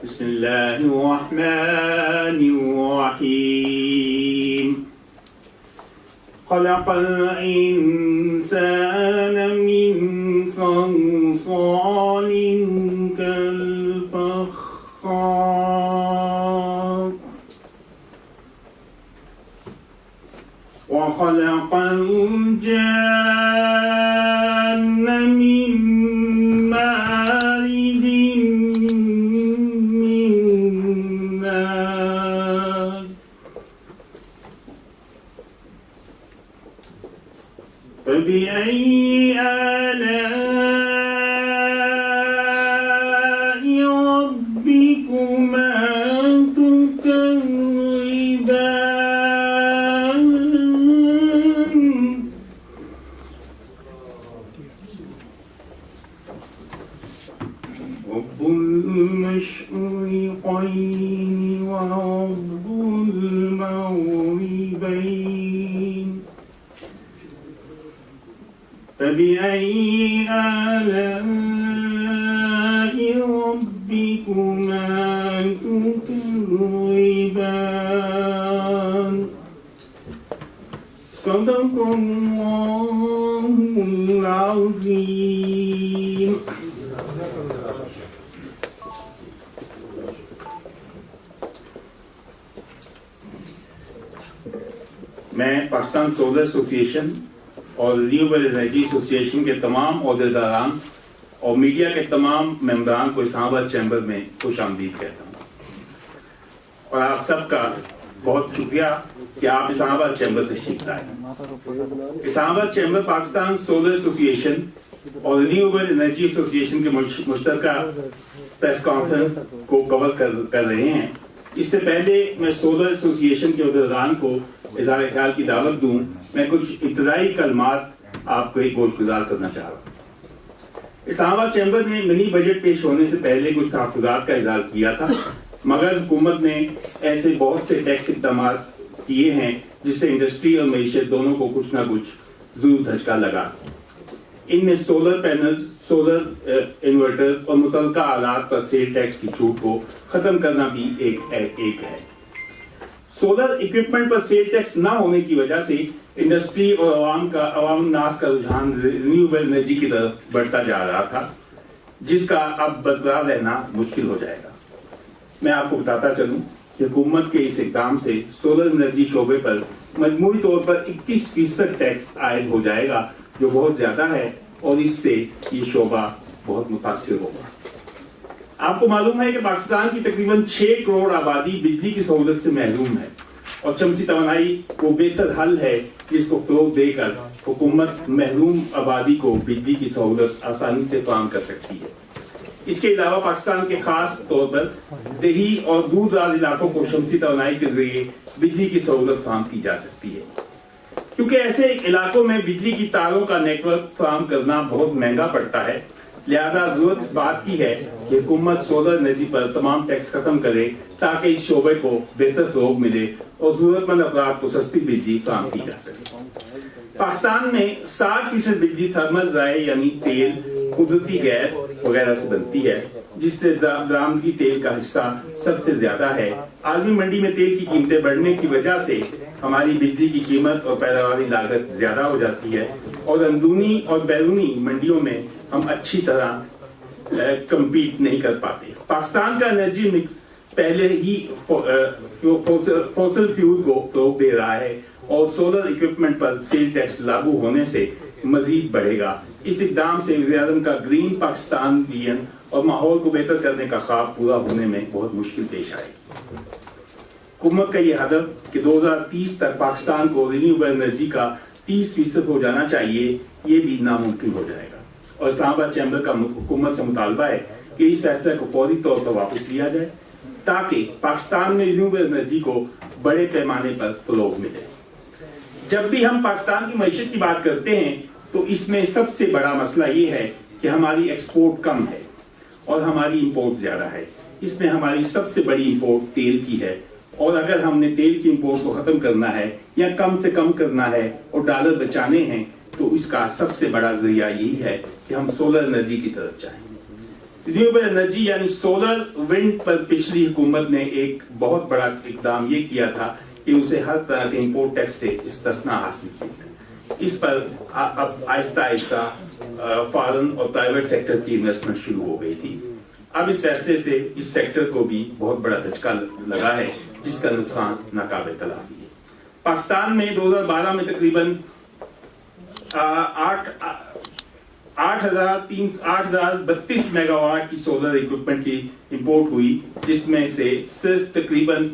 بسم الله الرحمن الرحيم خلق الإنسان من صلصال كالفخار وخلق الجان من مارج من نار فبأي آلاء ربكما تكذبان رب المشرقين ورب المغربين فبأي آلاء ربكما تكذبان صدق الله العظيم. میں پاکستان سولر ایسوسیشن اور رینیویبل انرجی ایسوسیشن کے تمام عہدیداران اور میڈیا کے تمام ممبران کو اسلام آباد چیمبر میں خوش آمدید کہتا ہوں، اور آپ سب کا بہت شکریہ کہ آپ اسلام آباد چیمبر تشریف لائے. اسلام آباد چیمبر پاکستان سولر ایسوسیشن اور رینیویبل انرجی ایسوسیشن کے مشترکہ پریس کانفرنس کو کور کر رہے ہیں. اس سے پہلے میں سولر ایسوسیشن کے عہدیداران کو اظہار خیال کی دعوت دوں، میں کچھ ابتدائی کلمات آپ کو ایک گوش گزار کرنا چاہ رہا ہوں. اسلام آباد چیمبر نے منی بجٹ پیش ہونے سے پہلے کچھ تحفظات کا اظہار کیا تھا، مگر حکومت نے ایسے بہت سے ٹیکس اقدامات کیے ہیں جس سے انڈسٹری اور معیشت دونوں کو کچھ نہ کچھ ضرور دھچکا لگا. ان میں سولر پینل، سولر انورٹرز اور متعلقہ آلات پر سیل ٹیکس کی چھوٹ کو ختم کرنا بھی ایک ہے. سولر اکوپمنٹ پر سیل ٹیکس نہ ہونے کی وجہ سے انڈسٹری اور عوام الناس کا رجحان رینیویبل انرجی کی طرف بڑھتا جا رہا تھا، جس کا اب برقرار رہنا مشکل ہو جائے گا. میں آپ کو بتاتا چلوں کہ حکومت کے اس اقدام سے سولر انرجی شعبے پر مجموعی طور پر 21% ٹیکس عائد ہو جائے گا، جو بہت زیادہ ہے، اور اس سے یہ شعبہ بہت متاثر ہوگا. آپ کو معلوم ہے کہ پاکستان کی تقریباً 6 کروڑ آبادی بجلی کی سہولت سے محروم ہے، اور شمسی توانائی وہ بہتر حل ہے جس کو فروغ دے کر حکومت محروم آبادی کو بجلی کی سہولت آسانی سے فراہم کر سکتی ہے. اس کے علاوہ پاکستان کے خاص طور پر دیہی اور دور دراز علاقوں کو شمسی توانائی کے ذریعے بجلی کی سہولت فراہم کی جا سکتی ہے. کیونکہ ایسے علاقوں میں بجلی کی تاروں کا نیٹ ورک فراہم کرنا بہت مہنگا پڑتا ہے، لہذا ضرورت اس بات کی ہے کہ حکومت سولر انرجی پر تمام ٹیکس ختم کرے تاکہ اس شعبے کو بہتر فروغ ملے اور ضرورت مند افراد کو سستی بجلی فراہم کی جا سکے. پاکستان میں 60% بجلی تھرمل ذرائع یعنی تیل، قدرتی گیس وغیرہ سے بنتی ہے، جس سے درآمدی تیل کا حصہ سب سے زیادہ ہے. عالمی منڈی میں تیل کی قیمتیں بڑھنے کی وجہ سے ہماری بجلی کی قیمت اور پیداواری لاگت زیادہ ہو جاتی ہے، اور اندرونی اور بیرونی منڈیوں میں ہم اچھی طرح کمپیٹ نہیں کر پاتے. پاکستان کا انرجی مکس پہلے ہی فوسل فیول کو فروغ دے رہا ہے، اور سولر اکوپمنٹ پر سیل ٹیکس لاگو ہونے سے مزید بڑھے گا. اس اقدام سے وزیر اعظم کا گرین پاکستان ویژن اور ماحول کو بہتر کرنے کا خواب پورا ہونے میں بہت مشکل پیش آئے. حکومت کا یہ ہدف کہ 2030 تک پاکستان کو رینیویبل انرجی کا 30% ہو جانا چاہیے، یہ بھی ناممکن ہو جائے گا. اور اسلام آباد چیمبر کا حکومت سے مطالبہ ہے کہ اس فیصلے کو فوری طور پر واپس لیا جائے تاکہ پاکستان میں رینیویبل انرجی کو بڑے پیمانے پر فروغ ملے. جب بھی ہم پاکستان کی معیشت کی بات کرتے ہیں تو اس میں سب سے بڑا مسئلہ یہ ہے کہ ہماری ایکسپورٹ کم ہے اور ہماری امپورٹ زیادہ ہے. اس میں ہماری سب سے بڑی امپورٹ تیل کی ہے، اور اگر ہم نے تیل کی امپورٹ کو ختم کرنا ہے یا کم سے کم کرنا ہے اور ڈالر بچانے ہیں تو اس کا سب سے بڑا ذریعہ یہی ہے کہ ہم سولر انرجی کی طرف جائیں. रिन्यूएबल एनर्जी यानी सोलर विंड पर पिछली हुकूमत ने एक बहुत बड़ा इकदाम ये किया था कि उसे हर तरह के इंपोर्ट टैक्स से इस्तिस्ना हासिल की। इस पर अब आहिस्ता आहिस्ता फॉरेन और प्राइवेट सेक्टर की इन्वेस्टमेंट शुरू हो गई थी। अब इस फैसले से इस सेक्टर को भी बहुत बड़ा झटका लगा है, जिसका नुकसान नाकाबिल तलाफी है। पाकिस्तान में 2012 में तकरीबन 8,032 मेगावाट की सोलर इक्विपमेंट की इंपोर्ट हुई, जिसमें से सिर्फ तकरीबन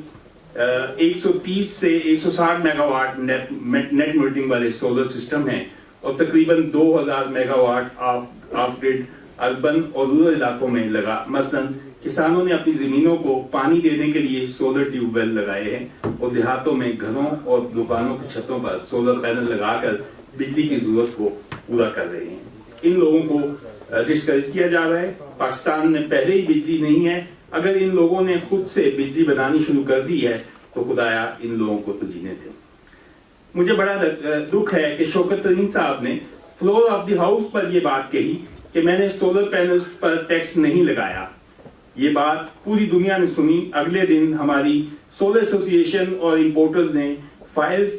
130 से 160 मेगावाट नेट मीटरिंग वाले सोलर सिस्टम हैं और तकरीबन 2000 मेगावाट ऑफ ग्रिड अर्बन और रूरल इलाकों में लगा। मसलन किसानों ने अपनी जमीनों को पानी देने के लिए सोलर ट्यूबवेल लगाए हैं और देहातों में घरों और दुकानों की छतों पर सोलर पैनल लगाकर बिजली की जरूरत को पूरा कर रहे हैं। इन लोगों को डिस्करेज किया जा रहा है। पाकिस्तान में पहले ही बिजली नहीं है, अगर इन लोगों ने खुद से बिजली बनानी शुरू कर दी है तो खुदाया इन लोगों को तो जीने दे। मुझे बड़ा दुख है कि शौकत तरीन साहब ने फ्लोर ऑफ द हाउस पर यह बात कही कि मैंने सोलर पैनल्स पर टैक्स नहीं लगाया। ये बात पूरी दुनिया ने सुनी। अगले दिन हमारी सोलर एसोसिएशन और इंपोर्टर्स ने फाइल्स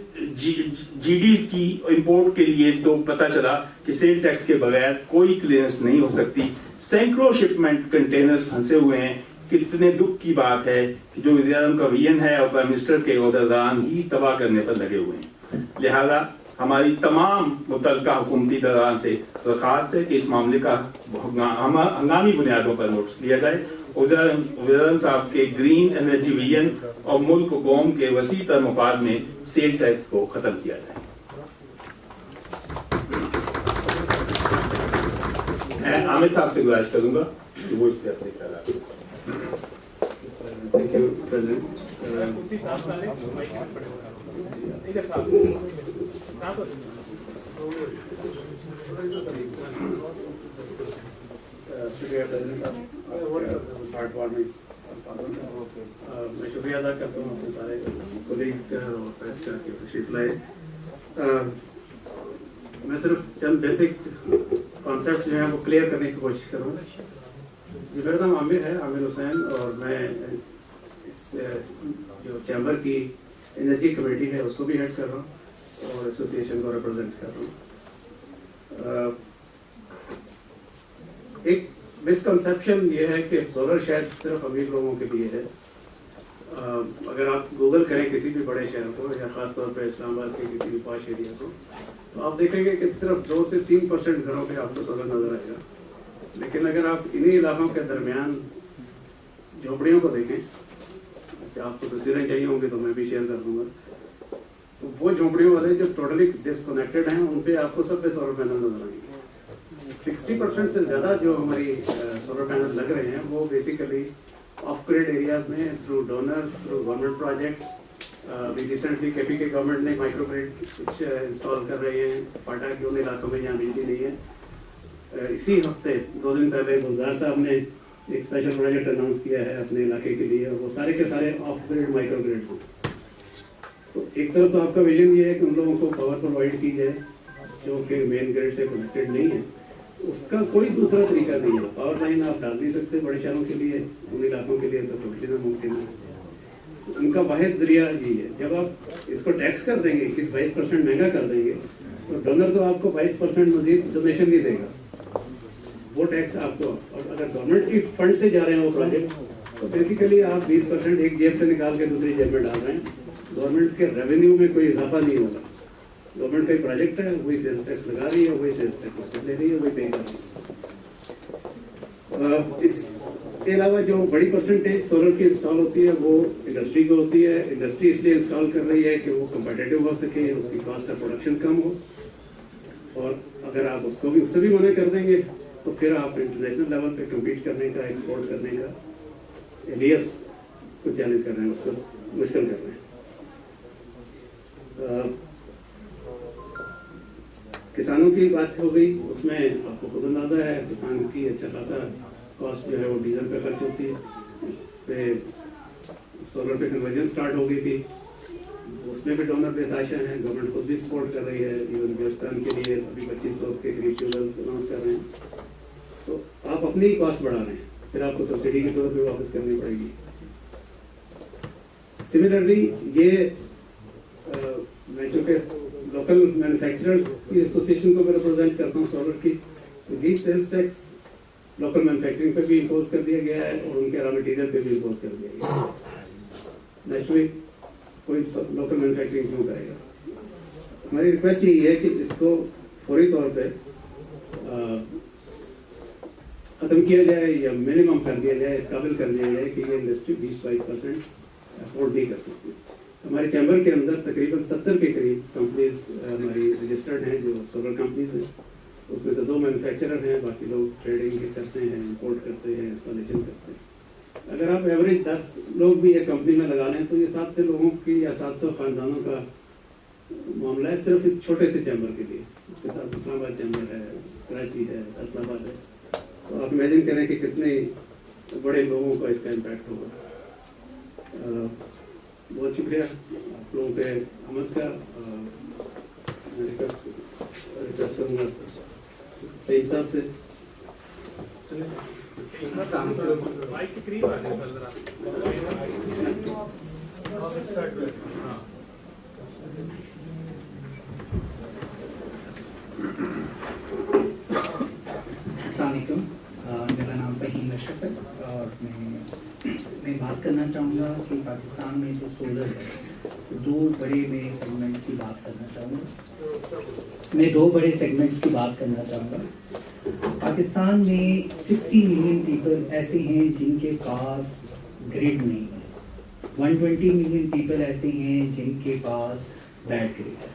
जीडीज की इंपोर्ट के लिए तो पता चला कि सेल टैक्स के बगैर कोई क्लियरेंस नहीं हो सकती। सैकड़ों शिपमेंट कंटेनर फंसे हुए हैं। कितने दुख की बात है कि जो वज़ीर-ए-आज़म का विजन है और प्राइम मिनिस्टर के ओहदेदारान ही तबाह करने पर लगे हुए हैं। लिहाजा हमारी तमाम मुतल्लिका हुकूमती दरान से दरख्वास्त है कि इस मामले का हंगामी बुनियादों पर नोटिस लिया जाए। वज़ीर-ए-आज़म साहब के ग्रीन एनर्जी विजन और मुल्क कौम के वसी तर मफाद में सेल टैक्स को खत्म किया जाए। मैं आमिर साहब से गुजारिश करूंगा कि वो इस पर अपने ख्याल रखें। Thank you, President. शुक्रिया प्रेसिडेंट साहब, मैं शुक्रिया अदा करता हूँ अपने सारे कोलीग्स का और प्रेस का कि तशरीफ लाए। मैं सिर्फ चंद बेसिक कॉन्सेप्ट जो है वो क्लियर करने की कोशिश करूँगा। मेरा नाम आमिर है, आमिर हुसैन, और मैं इस जो चैम्बर की एनर्जी कमेटी है उसको भी हेड कर रहा हूँ और एसोसिएशन को रिप्रेजेंट कर रहा हूँ। एक मिसकंसेप्शन ये है कि सोलर शायद सिर्फ अमीर लोगों के लिए है। अगर आप गूगल करें किसी भी बड़े शहर को या ख़ास तौर पर इस्लामाबाद के किसी भी पॉश एरिया को, तो आप देखेंगे कि सिर्फ 2 से 3% घरों पे आपको सोलर नजर आएगा। लेकिन अगर आप इन्हीं इलाकों के दरमियान झोपड़ियों को देखें, आपको तस्वीरें चाहिए होंगी तो मैं भी शेयर कर दूंगा, तो वो झोपड़ियों वाले जो टोटली डिस्कनेक्टेड हैं उन पे आपको सब पे सोलर पैनल नजर आएंगे। 60% से ज़्यादा जो हमारी सोलर पैनल लग रहे हैं वो बेसिकली ऑफ ग्रिड एरियाज में through donors, through government projects. Recently KP के गवर्नमेंट ने माइक्रो ग्रिड कुछ इंस्टॉल कर रहे हैं पाटा के उन इलाकों में जहाँ बिजली नहीं है। इसी हफ्ते 2 दिन पहले गुलजार साहब ने एक स्पेशल प्रोजेक्ट अनाउंस किया है अपने इलाके के लिए, और वो सारे के सारे ऑफ ग्रिड माइक्रो ग्रिड हैं। तो एक तरफ तो आपका विजन ये है कि उन लोगों को पावर प्रोवाइड की जाए जो कि मेन ग्रिड से कनेक्टेड नहीं है। उसका कोई दूसरा तरीका नहीं है। पावर लाइन आप डाल नहीं सकते बड़े शहरों के लिए, उन इलाकों के लिए तो टोटली नामुमकिन है। उनका वाहिद जरिया यही है। जब आप इसको टैक्स कर देंगे, 21-22% महंगा कर देंगे, तो डोनर तो आपको 22% मजीद डोनेशन नहीं देगा, वो टैक्स आपको। और अगर गवर्नमेंट की फंड से जा रहे हैं वो प्रोजेक्ट, तो बेसिकली आप 20% एक जेब से निकाल के दूसरी जेब में डाल रहे हैं। गवर्नमेंट के रेवेन्यू में कोई इजाफा नहीं होगा। गवर्नमेंट का प्रोजेक्ट है, वही सेल्स टैक्स लगा रही है, वही सेल्स टैक्स वापस ले रही है, वही पे कर रही है। इसके अलावा जो बड़ी परसेंटेज सोलर की इंस्टॉल होती है वो इंडस्ट्री को होती है। इंडस्ट्री इसलिए इंस्टॉल कर रही है कि वो कम्पिटिटिव हो सके, उसकी कॉस्ट ऑफ प्रोडक्शन कम हो। और अगर आप उसको भी उससे भी मना कर देंगे तो फिर आप इंटरनेशनल लेवल पे कम्पीट करने का, एक्सपोर्ट करने का एलियत कुछ चैलेंज कर रहे हैं, उसको मुश्किल कर रहे हैं। किसानों की बात हो गई, उसमें आपको खुद अंदाजा है किसान की अच्छा खासा कॉस्ट जो है वो डीजल पे खर्च होती है। पे सोलर पे कन्वर्जन स्टार्ट हो गई थी, उसमें भी डोनर बेताशा हैं। गवर्नमेंट खुद भी सपोर्ट कर रही है। इवन बलूचिस्तान के लिए अभी 2500 के करीब ट्यूबवेल्स अनाउंस कर रहे हैं। तो आप अपनी ही कॉस्ट बढ़ा रहे हैं, फिर आपको सब्सिडी की सूरत में वापस करनी पड़ेगी। सिमिलरली ये मैं चूँकि लोकल मैन्युफैक्चरर्स की एसोसिएशन को मैं रिप्रेजेंट करता हूँ सोलर की, तो दी सेल्स टैक्स लोकल मैन्युफैक्चरिंग पे भी इम्पोज कर दिया गया है और उनके रॉ मटेरियल पे भी इम्पोज कर दिया गया है। नेचुरली कोई लोकल मैन्युफैक्चरिंग क्यों करेगा? हमारी रिक्वेस्ट यही है कि इसको फौरी तौर पे ख़त्म किया जाए या मिनिमम कर दिया जाए, इस काबिल कर दिया जाए कि ये इंडस्ट्री 20-22% अफोर्ड नहीं कर सकती। हमारे चैम्बर के अंदर तकरीबन 70 के करीब कंपनीज हमारी रजिस्टर्ड हैं जो सोलर कंपनीज हैं, उसमें से 2 मैन्युफैक्चरर हैं, बाकी लोग ट्रेडिंग करते हैं, इंपोर्ट करते हैं, इंस्टॉलेशन करते हैं। अगर आप एवरेज 10 लोग भी एक कंपनी में लगा लें तो ये 700 लोगों की या 700 खानदानों का मामला है सिर्फ इस छोटे से चैम्बर के लिए। इसके साथ इस्लामाबाद चैम्बर है, कराची है, इस्लामाबाद है, तो आप इमेजिन करें कि कितने बड़े लोगों का इसका इम्पैक्ट होगा। बहुत शुक्रिया आप लोगों पे अमद का। मैं रिक्वेस्ट करूँगा सईद साहब से। माइक के करीब आ जाए सर जरा। अस्सलामुअलैकुम, मेरा नाम फहीम अशरफ है और मैं बात करना चाहूँगा कि पाकिस्तान में जो सोलर है, 2 बड़े मैं सेगमेंट्स की बात करना चाहूँगा। मैं 2 बड़े सेगमेंट्स की बात करना चाहूँगा। पाकिस्तान में 60 मिलियन पीपल ऐसे हैं जिनके पास ग्रिड नहीं है, 120 मिलियन पीपल ऐसे हैं जिनके पास बैड ग्रिड है।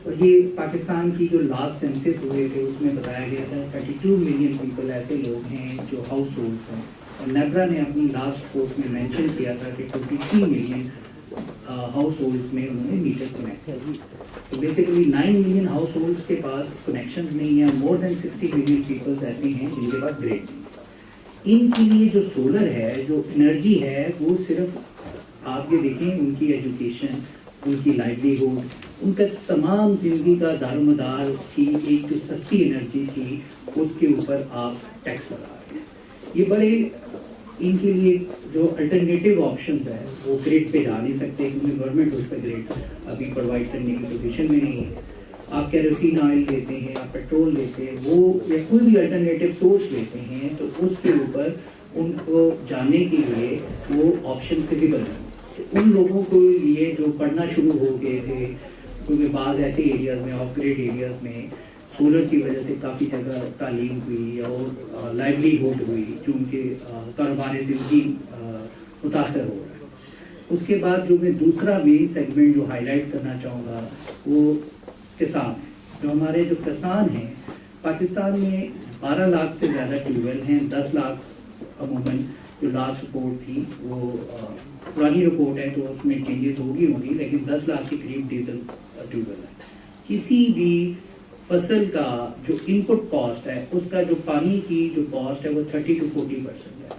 और ये पाकिस्तान की जो लास्ट सेंसस हुए थे उसमें बताया गया था 32 मिलियन पीपल ऐसे लोग हैं जो हाउस होल्ड हैं, और नेब्रा ने अपनी लास्ट रिपोर्ट में मेंशन किया था कि 23 मिलियन हाउस होल्ड्स में उन्होंने मीटर कनेक्ट किया। तो बेसिकली 9 मिलियन हाउस होल्ड्स के पास कनेक्शन नहीं है, मोर देन 60 मिलियन पीपल्स ऐसे हैं जिनके पास ग्रिड नहीं है। इनके लिए जो सोलर है, जो एनर्जी है, वो सिर्फ आप ये देखें उनकी एजुकेशन, उनकी लाइवलीहुड, उनका तमाम ज़िंदगी का दारोमदार की एक जो सस्ती एनर्जी थी उसके ऊपर आप टैक्स लगा रहे हैं। ये बड़े इनके लिए जो अल्टरनेटिव ऑप्शंस है वो ग्रिड पे जा नहीं सकते क्योंकि गवर्नमेंट उस पर ग्रिड अभी प्रोवाइड करने की पोजीशन में नहीं है। आप केरोसिन ऑयल लेते हैं, आप पेट्रोल लेते हैं, वो या कोई भी अल्टरनेटिव सोर्स लेते हैं तो उसके ऊपर उनको जाने के लिए वो ऑप्शन फिजिबल है। उन लोगों को लिए जो पढ़ना शुरू हो गए थे, क्योंकि बाद ऐसे एरियाज़ में, ऑफ ग्रिड एरियाज़ में सोलर की वजह से काफ़ी जगह तालीम हुई और लाइवलीहुड हुई, जो उनके कारोबार ज़िंदगी मुतासर हो रहा है। उसके बाद जो मैं दूसरा मेन सेगमेंट जो हाईलाइट करना चाहूँगा वो किसान है। जो हमारे जो किसान हैं पाकिस्तान में 12 लाख से ज़्यादा ट्यूबवेल हैं, 10 लाख अमूमन जो लास्ट रिपोर्ट थी वो पुरानी रिपोर्ट है तो उसमें चेंजेस होगी, लेकिन 10 लाख के करीब डीजल ट्यूबवेल है। किसी भी फसल का जो इनपुट कॉस्ट है उसका जो पानी की जो कॉस्ट है वो 30 to 40% है,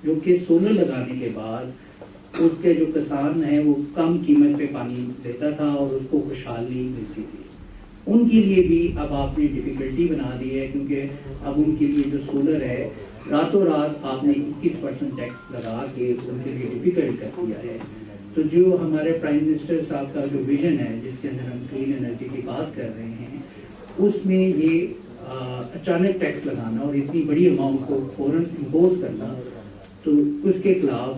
जो कि सोलर लगाने के बाद उसके जो किसान हैं वो कम कीमत पे पानी देता था और उसको खुशहाली मिलती थी। उनके लिए भी अब आपने डिफ़िकल्टी बना दी है क्योंकि अब उनके लिए जो सोलर है रातों रात आपने 21% टैक्स लगा के उनके लिए डिफ़िकल्ट कर दिया है। तो जो हमारे प्राइम मिनिस्टर साहब का जो विजन है जिसके अंदर हम क्लीन एनर्जी की बात कर रहे हैं, उसमें ये अचानक टैक्स लगाना और इतनी बड़ी अमाउंट को फ़ौरन इम्पोज करना, तो उसके खिलाफ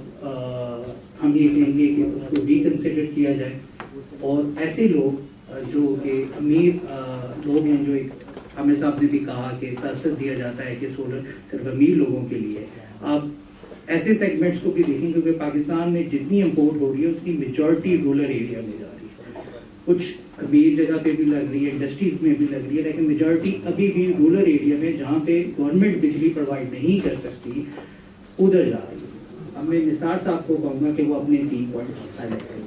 हम ये कहेंगे कि उसको रिकन्सिडर किया जाए और ऐसे लोग जो कि अमीर लोग हैं, जो एक हमें साहब ने भी कहा कि तासर दिया जाता है कि सोलर सिर्फ अमीर लोगों के लिए, आप ऐसे सेगमेंट्स को भी देखें क्योंकि पाकिस्तान में जितनी इम्पोर्ट हो रही है उसकी मेजॉरिटी रूरल एरिया में जा रही है। कुछ अमीर जगह पे भी लग रही है, इंडस्ट्रीज में भी लग रही है, लेकिन मेजॉरिटी अभी भी रूरल एरिया में जहाँ पे गवर्नमेंट बिजली प्रोवाइड नहीं कर सकती उधर जा रही है। अब मैं निसार साहब को कहूँगा कि वो अपने 3 पॉइंट हाईलाइट करेंगे।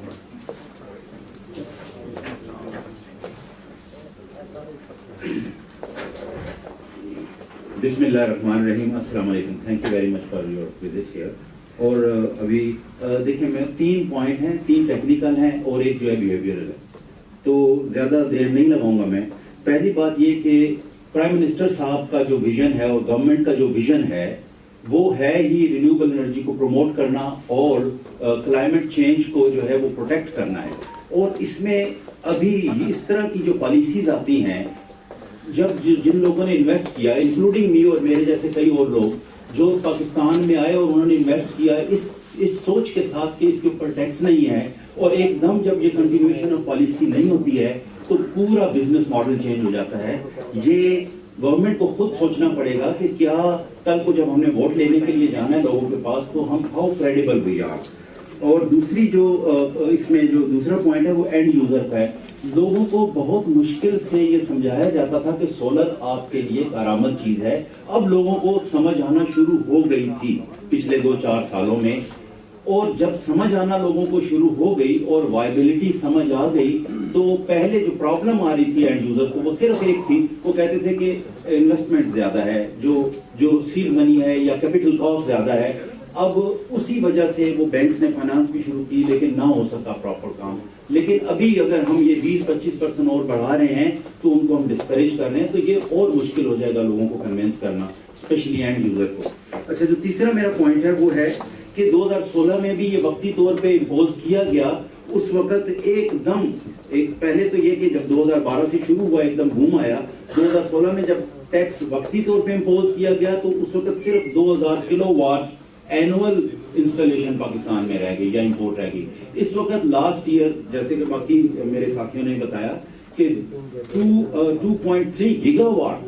बिस्मिल्लाहिर्रहमानिर्रहीम, अस्सलाम वालेकुम, thank you very much for your visit here. और अभी देखिए मैं 3 पॉइंट हैं, 3 टेक्निकल हैं और एक जो है बिहेवियरल है, तो ज़्यादा देर नहीं लगाऊंगा मैं। पहली बात ये कि प्राइम मिनिस्टर साहब का जो विजन है और गवर्नमेंट का जो विजन है वो है ही रिन्यूएबल एनर्जी को प्रमोट करना और क्लाइमेट चेंज को जो है वो प्रोटेक्ट करना है। और इसमें अभी इस तरह की जो पॉलिसीज आती हैं, जब जिन लोगों ने इन्वेस्ट किया, इंक्लूडिंग मी और मेरे जैसे कई और लोग जो पाकिस्तान में आए और उन्होंने इन्वेस्ट किया इस सोच के साथ कि इसके ऊपर टैक्स नहीं है, और एकदम जब ये कंटिन्यूएशन ऑफ पॉलिसी नहीं होती है तो पूरा बिजनेस मॉडल चेंज हो जाता है। ये गवर्नमेंट को खुद सोचना पड़ेगा कि क्या कल को जब हमने वोट लेने के लिए जाना है लोगों के पास तो हम हाउ क्रेडिबल वी आर। और दूसरी जो इसमें जो दूसरा पॉइंट है वो एंड यूजर का है। लोगों को बहुत मुश्किल से ये समझाया जाता था कि सोलर आपके लिए कारामद चीज है। अब लोगों को समझ आना शुरू हो गई थी पिछले 2-4 सालों में, और जब समझ आना लोगों को शुरू हो गई और वायबिलिटी समझ आ गई तो पहले जो प्रॉब्लम आ रही थी एंड यूजर को वो सिर्फ एक थी, वो कहते थे कि इन्वेस्टमेंट ज्यादा है, जो सीड मनी है या कैपिटल कॉस्ट ज्यादा है। अब उसी वजह से वो बैंक्स ने फाइनेंस भी शुरू की लेकिन ना हो सका प्रॉपर काम। लेकिन अभी अगर हम ये 20-25% और बढ़ा रहे हैं तो उनको हम डिस्करेज कर रहे हैं, तो ये और मुश्किल हो जाएगा लोगों को कन्विंस करना, स्पेशली एंड यूजर को। अच्छा, जो तीसरा मेरा पॉइंट है वो है कि 2016 में भी ये वक्ती तौर पे इम्पोज किया गया। उस वक्त एकदम पहले तो ये कि जब 2012 से शुरू हुआ एकदम बूम आया। 2016 में जब टैक्स वक्ती तौर पे इम्पोज किया गया तो उस वक्त सिर्फ 2000 किलोवाट एनुअल इंस्टॉलेशन पाकिस्तान में रह गई या इंपोर्ट रह गई। इस वक्त लास्ट ईयर जैसे कि बाकी मेरे साथियों ने बताया कि 2.3 गीगावाट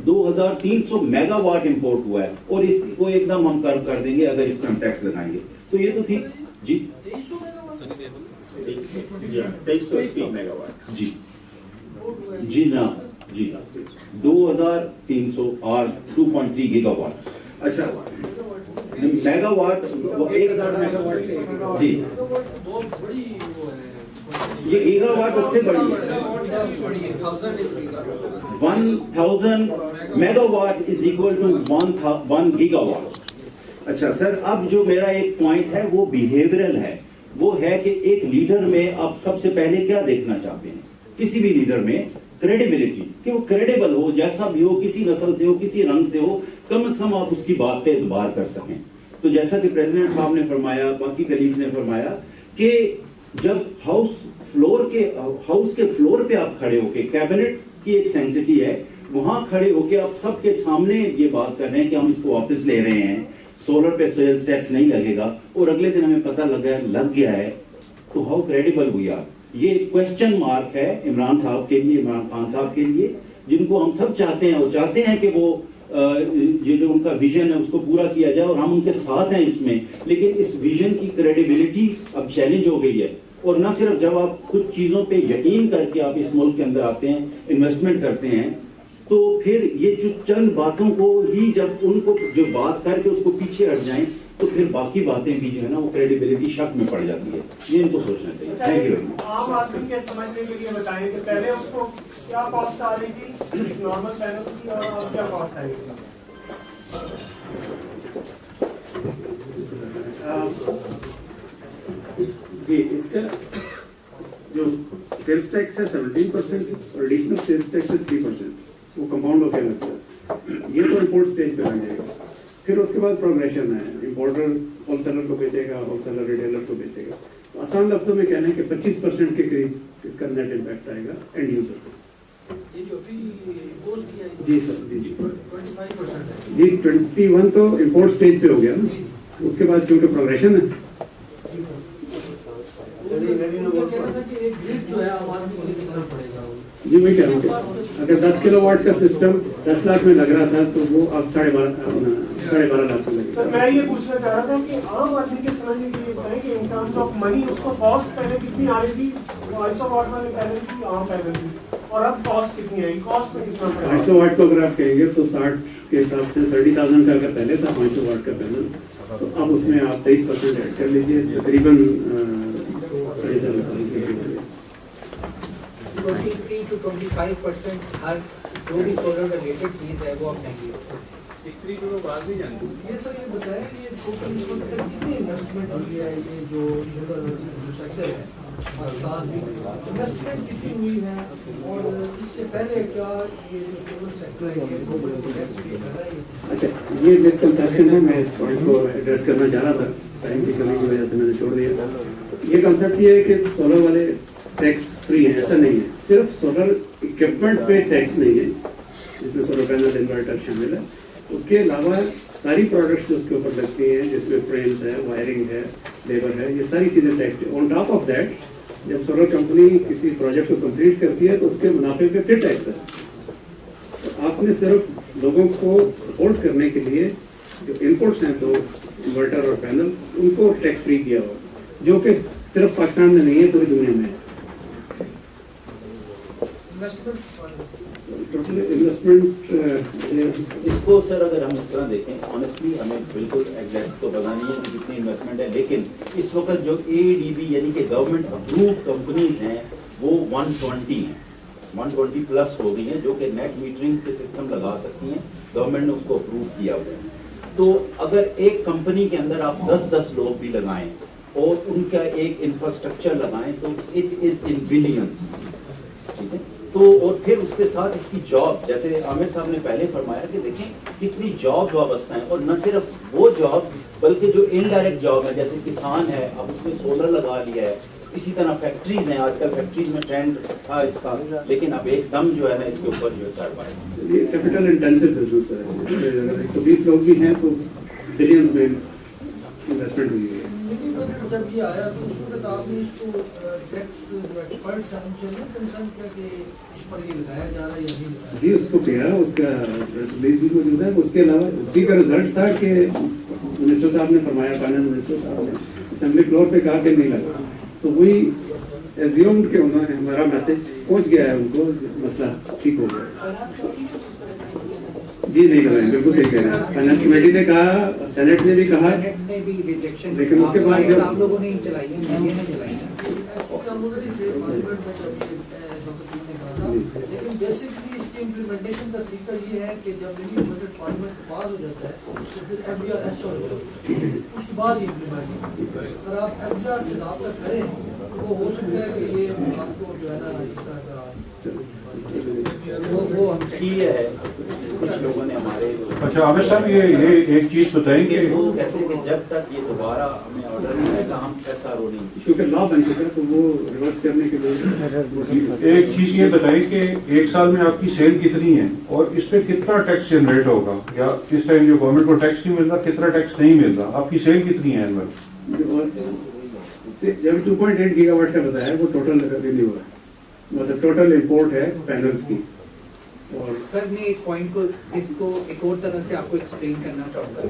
2300 मेगावाट इंपोर्ट हुआ है, और इसको एकदम हम कर देंगे अगर इस पर हम टैक्स लगाएंगे। तो ये तो थी जी 2380 मेगावाट जी ना जी 2300 और 2.3 गीगावाट। अच्छा, मेगावाट 1000 मेगावाट जी, ये गीगावाट उससे बड़ी है। 1000 megawatt is equal to 1 gigawatt. अच्छा सर, अब जो मेरा एक पॉइंट है वो बिहेवियरल है। वो है कि एक लीडर में आप सबसे पहले क्या देखना चाहते हैं, किसी भी लीडर में क्रेडिबिलिटी, कि वो क्रेडिबल हो, जैसा भी हो, किसी नस्ल से हो, किसी रंग से हो, कम से कम आप उसकी बात पे एतबार कर सकें। तो जैसा कि प्रेसिडेंट साहब ने फरमाया, बाकी कलीग्स ने फरमाया कि जब हाउस के फ्लोर पे आप खड़े होके, कैबिनेट की एक सेंटिटी है, वहां खड़े होके आप सबके सामने ये बात कर रहे हैं कि हम इसको वापस ले रहे हैं, सोलर पे सेल्स टैक्स नहीं लगेगा, और अगले दिन हमें पता लग गया है, तो हाउ क्रेडिबल हुई आप। ये क्वेश्चन मार्क है इमरान साहब के लिए, इमरान खान साहब के लिए, जिनको हम सब चाहते हैं। वो चाहते हैं कि वो ये जो उनका विजन है उसको पूरा किया जाए, और हम उनके साथ हैं इसमें। लेकिन इस विजन की क्रेडिबिलिटी अब चैलेंज हो गई है। और न सिर्फ जब आप कुछ चीजों पे यकीन करके आप इस मुल्क के अंदर आते हैं, इन्वेस्टमेंट करते हैं, तो फिर ये जो चंद बातों को ही जब उनको जो बात करके उसको पीछे हट जाएं, तो फिर बाकी बातें भी जो है ना वो क्रेडिबिलिटी शक में पड़ जाती है। ये इनको सोचना चाहिए। Thank you. आम आदमी के समझने के लिए बताएं कि पहले उसको क्या कॉस्ट आ रही थी नॉर्मल पैनल की, और अब क्या कॉस्ट आएगी। जी, इसका जो सेल्स टैक्स है 17% और एडिशनल सेल्स टैक्स है 3%, वो कंपाउंड होकर लगता है। ये तो इम्पोर्ट स्टेज पे आ जाएगा। फिर उसके बाद प्रोग्रेशन है, इम्पोर्टर होलसेलर को बेचेगा, होलसेलर रिटेलर को बेचेगा। तो आसान लफ्जों में कहना है कि 25% के करीब इसका नेट इम्पैक्ट आएगा एंड यूजर को। जी सर, जी 21 तो इम्पोर्ट स्टेज पे हो गया ना, उसके बाद क्योंकि प्रोग्रेशन है। जी मैं कह रहा हूँ अगर 10 किलोवाट का सिस्टम 10 लाख में लग रहा था तो वो अब 12.5 लाख में लगेगा। सर मैं ये पूछना चाह रहा था कि आम आदमी के समझने के लिए बताएं कि इन टर्म्स ऑफ मनी उसको कॉस्ट पहले कितनी आ रही थी 500 वाट वाले पैनल की, आम पैनल की, और अब कॉस्ट कितनी आएगी, कॉस्ट में कितना पड़ेगा। 500 वाट को अगर आप कहेंगे तो 60 के हिसाब से 30,000 का अगर पहले था 500 वाट का पैनल, तो अब उसमें आप 23% ऐड कर लीजिए, तकरीबन 23 to 25% हर जो भी सोलर रिलेटेड चीज है वो अब महंगी है। 3 को बात नहीं जानती। ये सर ये बताया कि ये टोटल कितनी इन्वेस्टमेंट हो गया है, ये जो सोलर जो सेक्टर है इन्वेस्टमेंट कितनी हुई है और इससे पहले क्या ये जो सोलर सेक्टर है ये टैक्स पे कर रहा है? अच्छा, ये मिसकंसेप्शन है, मैं इस पॉइंट को एड्रेस करना चाह रहा था, टाइम की कमी की वजह से मैंने छोड़ दिया। ये कंसेप्ट ये है कि सोलर वाले टैक्स फ्री है, ऐसा नहीं है। सिर्फ सोलर इक्विपमेंट पे टैक्स नहीं है, जिसमें सोलर पैनल इन्वर्टर शामिल है। उसके अलावा सारी प्रोडक्ट्स जो उसके ऊपर लगती हैं, जिसमें फ्रेम्स है, वायरिंग है, लेबर है, ये सारी चीज़ें tax. On top of that, जब सोलर कंपनी किसी प्रोजेक्ट को कंप्लीट करती है तो उसके मुनाफे पे फिर टैक्स है। तो आपने सिर्फ लोगों को सपोर्ट करने के लिए जो इनपुट्स हैं, तो इन्वर्टर और पैनल, उनको टैक्स फ्री किया हुआ, जो कि सिर्फ पाकिस्तान में नहीं है, पूरी दुनिया में है। टोटल इन्वेस्टमेंट इसको सर अगर हम इस तरह देखें, ऑनेस्टली हमें बिल्कुल एग्जैक्ट तो पता नहीं है कि कितनी इन्वेस्टमेंट है, लेकिन इस वक्त जो ADB यानी कि गवर्नमेंट अप्रूव कंपनीज हैं वो 120 हैं, 120 प्लस हो गई हैं, जो कि नेट मीटरिंग के सिस्टम लगा सकती हैं। गवर्नमेंट ने उसको अप्रूव किया हुआ है। तो अगर एक कंपनी के अंदर आप 10-10 लोग भी लगाएं और उनका एक इंफ्रास्ट्रक्चर लगाएं तो इट इज इन बिलियंस, ठीक है। तो और फिर उसके साथ इसकी जॉब, जैसे आमिर साहब ने पहले फरमाया कि देखें कितनी जॉब वाबस्ता है, और न सिर्फ वो जॉब बल्कि जो इनडायरेक्ट जॉब है, जैसे किसान है अब उसने सोलर लगा लिया है, इसी तरह फैक्ट्रीज हैं, आजकल फैक्ट्रीज में ट्रेंड था इसका, लेकिन अब एकदम जो है ना इसके ऊपर जो चढ़ पाए। ये कैपिटल इंटेंसिव बिजनेस है, अगर 120 लोग भी हैं तो बिलियंस में इन्वेस्टमेंट हुई है। जब ये आया तो उस वक्त आपने इसको टैक्स जो एक्सपर्ट्स हैं उनसे नहीं कंसर्न किया कि इस पर ये लगाया जा रहा है या नहीं लगाया? जी, उसको किया, उसका रिलीज भी मौजूद है। उसके अलावा उसी का रिजल्ट था कि मिनिस्टर साहब ने फरमाया, फाइनेंस मिनिस्टर साहब ने असेंबली फ्लोर पे कहा कि नहीं लगा। सो वी एज्यूम्ड कि उन्होंने, हमारा मैसेज पहुंच गया है उनको, मसला ठीक हो गया। जी नहीं लगाए, बिल्कुल सही कह रहे हैं। फाइनेंस कमेटी ने कहा, सेनेट ने भी कहा, सेनेट ने भी रिजेक्शन, लेकिन उसके बाद जब आप लोगों ने ही चलाई है, मीडिया ने चलाई है। लेकिन बेसिकली इसके इम्प्लीमेंटेशन का तरीका ये है कि जब मिनी बजट पार्लियामेंट पास हो जाता है तो फिर FDR हो जाता है, उसके बाद इम्प्लीमेंट। अगर आप FDR से रब्ता करें तो वो हो सकता है कि ये आपको जो है ना इस तरह का वो हम की है कुछ लोगों ने हमारे। अच्छा आमिर साहब, ये एक चीज बताएं कि वो कहते हैं कि जब तक ये दोबारा हमें ऑर्डर नहीं आएगा हम पैसा रोलिंग, क्योंकि लॉ बन चुका है तो वो रिवर्स करने के लिए एक चीज ये बताएं कि एक साल में आपकी सेल कितनी है और इस पे कितना टैक्स जनरेट होगा, या इस टाइम जो गवर्नमेंट को टैक्स नहीं मिल रहा, कितना टैक्स नहीं मिल रहा, आपकी सेल कितनी है एनुअल? जब 2.8 गीगावाट का बताया वो टोटल रेवेन्यू है, मतलब टोटल इंपोर्ट है पैनल्स की। और सर मैं एक पॉइंट को, इसको एक और तरह से आपको एक्सप्लेन करना चाहूँगा।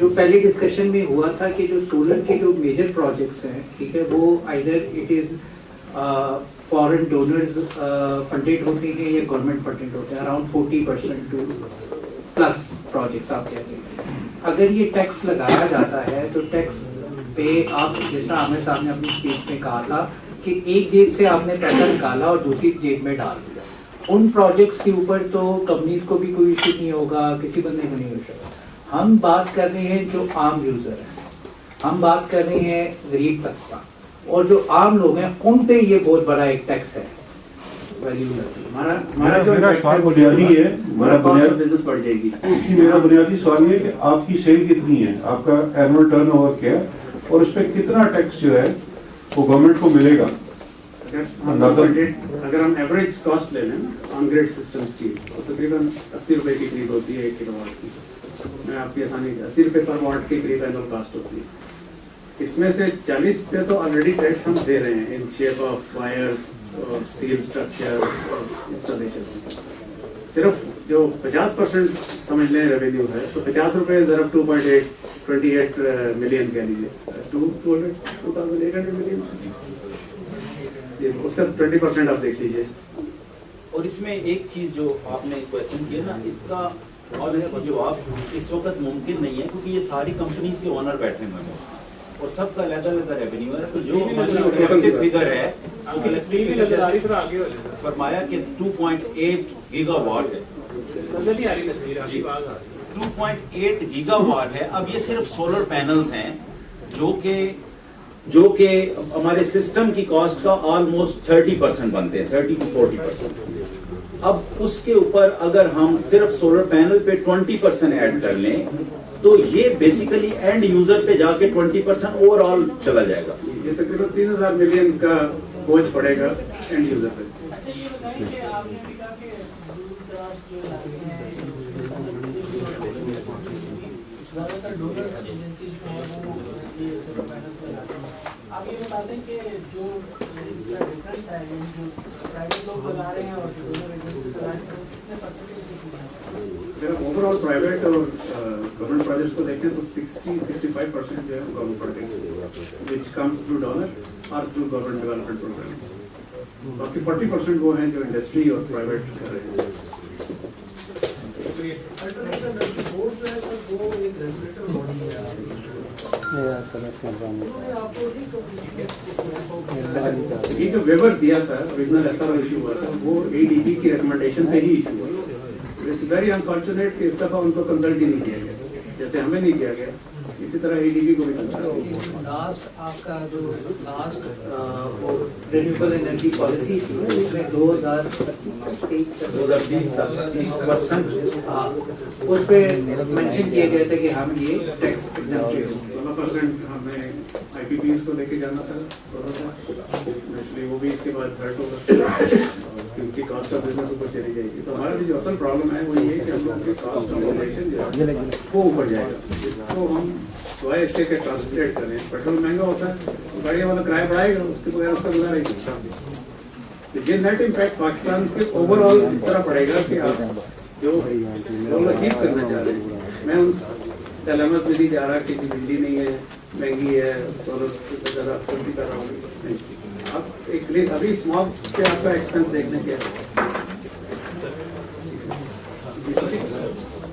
जो पहले डिस्कशन में हुआ था कि जो सोलर के जो मेजर प्रोजेक्ट्स हैं, ठीक है, वो either it is foreign donors funded होते हैं या गवर्नमेंट फंडेड होते हैं, अराउंड 40% टू प्लस प्रोजेक्ट्स आप कहते हैं। अगर ये टैक्स लगाया जाता है तो टैक्स पे आप, जैसा आमिर साहब ने अपनी स्पीच में कहा था कि एक जेब से आपने पैसा निकाला और दूसरी जेब में डाल दिया, उन प्रोजेक्ट्स के ऊपर तो कंपनीज को भी कोई इशू नहीं होगा, किसी बंदे को नहीं होगा। हम बात कर रहे हैं जो आम यूजर है, हम बात कर रहे हैं गरीब तबका, और जो आम लोग हैं उन पे ये बहुत बड़ा एक टैक्स है। हमारा सवाल बुनियादी है, बिजनेस बढ़ जाएगी। मेरा बुनियादी सवाल ये है कि आपकी सेल कितनी है, आपका एनुअल टर्नओवर क्या है, और उस पर कितना टैक्स जो है वो गवर्नमेंट को मिलेगा? अगर हम एवरेज कॉस्ट ले लें ऑन ग्रिड सिस्टम्स की तो तकरीबन 80 रुपए की करीब होती है 1 किलोवाट की। मैं आपकी आसानी 80 रुपए पर वाट की करीब एनुअल कॉस्ट होती है। इसमें से 40 पे तो ऑलरेडी टैक्स हम दे रहे हैं इन शेप ऑफ वायर्स और स्टील स्ट्रक्चर और इंस्टॉलेशन। सिर्फ जो 50% समझ लें रेवेन्यू है तो 50 रुपए ज़रा 2.8 मिलियन कह लीजिए, 2,800 मिलियन, उसका 20% आप देख लीजिए। और इसमें एक चीज जो आपने क्वेश्चन किया ना, इसका ऑनेस्टली जवाब इस वक्त मुमकिन नहीं है, क्योंकि ये सारी कंपनीज के ओनर बैठे हुए हैं और सबका अलग-अलग रेवेन्यू है। तो जो कलेक्टिव फिगर है, वो कलेक्टिव फिगर फरमाया कि 2.8 गीगावाट है, 2.8 गीगावाट है। अब ये सिर्फ सोलर पैनल्स हैं जो कि جو کہ ہمارے سسٹم کی کاسٹ کا آلموسٹ 30% بنتے ہیں, 30 to 40%. اب اس کے اوپر اگر ہم صرف سولر پینل پہ 20% ایڈ کر لیں تو یہ بیسیکلی اینڈ یوزر پہ جا کے 20% اوور آل چلا جائے گا. یہ تقریباً 3000 ملین کا بوجھ پڑے گا اینڈ یوزر پہ. اچھا یہ بتائیں کہ آپ نے بھی کہا کہ دور دراز جو علاقے ہیں زیادہ تر ڈونر ایجنسی جو ہیں وہ یہ سولر پینلس لگاتے ہیں. آپ یہ بتاتے ہیں کہ جو ڈفرینس ہے جو پرائیویٹ لوگ لگا رہے ہیں اور جو ڈونر ایجنسی لگا رہے ہیں کتنے پرسنٹیج اگر ہم اوور آل پرائیویٹ اور گورنمنٹ پروجیکٹس کو دیکھیں تو 60-65% جو ہے گورنمنٹ پروجیکٹس وچ کمس تھرو ڈونر اور تھرو گورنمنٹ ڈیولپمنٹ پروگرامس. باقی 40% وہ ہیں جو انڈسٹری اور پرائیویٹ کر رہے ہیں. بورڈ جو ہے سر وہ ایک ریگولیٹر باڈی ہے. یہ جو ویور دیا تھا اوریجنل ایسا ایشو ہوا تھا وہ ADB کی ریکمنڈیشن پہ ہی ایشو ہوا. اٹس ویری انفارچونیٹ کہ اس دفعہ ان کو کنسلٹ ہی نہیں کیا گیا, جیسے ہمیں نہیں کیا گیا اسی طرح ADB کو بھی کنسلٹ. لاسٹ آپ کا جو لاسٹ رینیوبل انرجی پالیسی تھی اس میں 2025 اس پہ مینشن کیے گئے تھے کہ ہم یہ ٹیکس 16% ہمیں IPPs کو لے کے جانا تھا 16%. وہ بھی اس کے بعد ہرٹ ہوگا کیونکہ کاسٹ آف بزنس اوپر چلی جائے گی. تو ہمارا بھی جو اصل پرابلم ہے وہ یہ کہ ہم لوگوں کی کاسٹ آف آپریشن جو ہے وہ اوپر جائے گا. اس کو ہم سوائے اس سے کہ ٹرانسپلیٹ کریں. پیٹرول مہنگا ہوتا ہے تو گاڑی والا کرایہ بڑھائے گا, اس کے بغیر اس کا گزارا ہی نہیں. یہ نیٹ امپیکٹ پاکستان کے اوور آل اس طرح پڑے گا کہ آپ جو اچیو کرنا چاہ رہے ہیں. میں ان علامت میں نہیں جا رہا کہ بجلی نہیں ہے, مہنگی ہے, سولر زیادہ افسردی کر رہا ہوں. آپ ایک ابھی اسماگ پہ آپ کا ایکسپینس دیکھنے کے.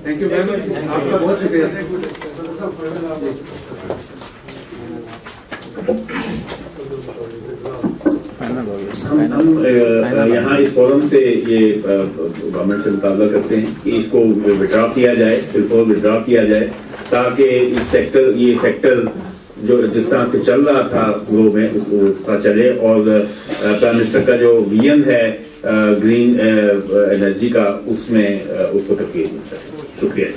تھینک یو ویری مچ, آپ کا بہت شکریہ. ہم یہاں اس فورم سے یہ گورنمنٹ سے مطالبہ کرتے ہیں کہ اس کو وڈرا کیا جائے, بالکل وڈرا کیا جائے تاکہ اس سیکٹر یہ سیکٹر جو جس طرح سے چل رہا تھا گروہ میں اس کا چلے. اور پرائم منسٹر کا جو ویژن ہے گرین انرجی کا اس میں اس کو ترقی مل سکے. شکریہ.